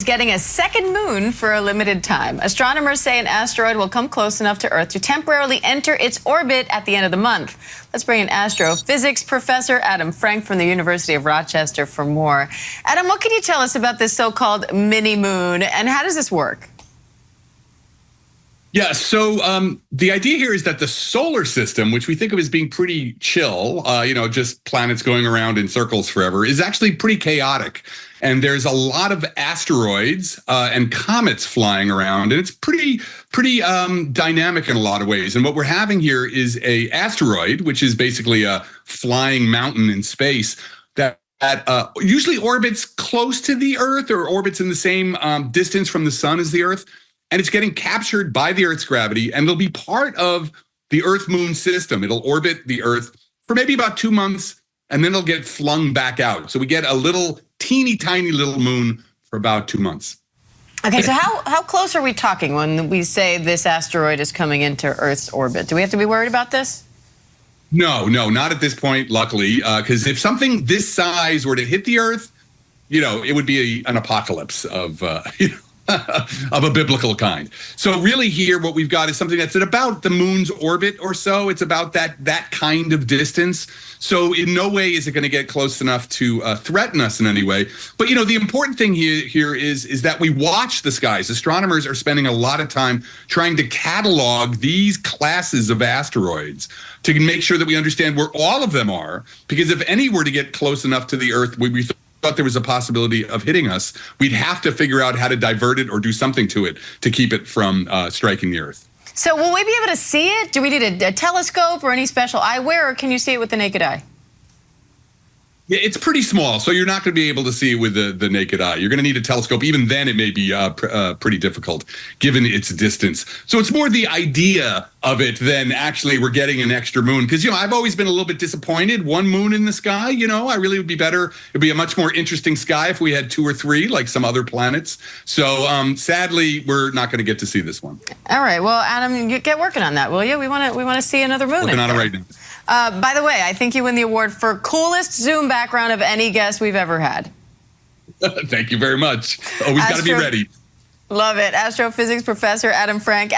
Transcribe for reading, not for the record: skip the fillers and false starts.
Getting a second moon for a limited time. Astronomers say an asteroid will come close enough to Earth to temporarily enter its orbit at the end of the month. Let's bring in astrophysics professor Adam Frank from the University of Rochester for more. Adam, what can you tell us about this so-called mini moon, and how does this work? Yeah, so the idea here is that the solar system, which we think of as being pretty chill, just planets going around in circles forever, is actually pretty chaotic. And there's a lot of asteroids and comets flying around, and it's pretty dynamic in a lot of ways. And what we're having here is a asteroid, which is basically a flying mountain in space that usually orbits close to the Earth or orbits in the same distance from the sun as the Earth. And it's getting captured by the Earth's gravity, and it'll be part of the Earth-Moon system. It'll orbit the Earth for maybe about 2 months, and then it'll get flung back out. So we get a little teeny tiny little moon for about 2 months. Okay, so how close are we talking when we say this asteroid is coming into Earth's orbit? Do we have to be worried about this? No, not at this point, luckily, because if something this size were to hit the Earth, it would be an apocalypse of, of a biblical kind. So really here, what we've got is something that's at about the moon's orbit or so. It's about that kind of distance. So in no way is it going to get close enough to threaten us in any way. But, the important thing here is that we watch the skies. Astronomers are spending a lot of time trying to catalog these classes of asteroids to make sure that we understand where all of them are. Because if any were to get close enough to the Earth, we thought there was a possibility of hitting us, we'd have to figure out how to divert it or do something to it to keep it from striking the Earth. So will we be able to see it? Do we need a telescope or any special eyewear, or can you see it with the naked eye? Yeah, it's pretty small, so you're not going to be able to see it with the naked eye. You're going to need a telescope. Even then, it may be pretty difficult, given its distance. So it's more the idea of it than actually we're getting an extra moon. Because, I've always been a little bit disappointed. One moon in the sky, I really would be better. It'd be a much more interesting sky if we had 2 or 3, like some other planets. So sadly, we're not going to get to see this one. All right. Well, Adam, get working on that, will you? We want to see another moon. Working on it right now. By the way, I think you win the award for coolest Zoom background of any guest we've ever had. Thank you very much. Always got to be ready. Love it. Astrophysics professor Adam Frank.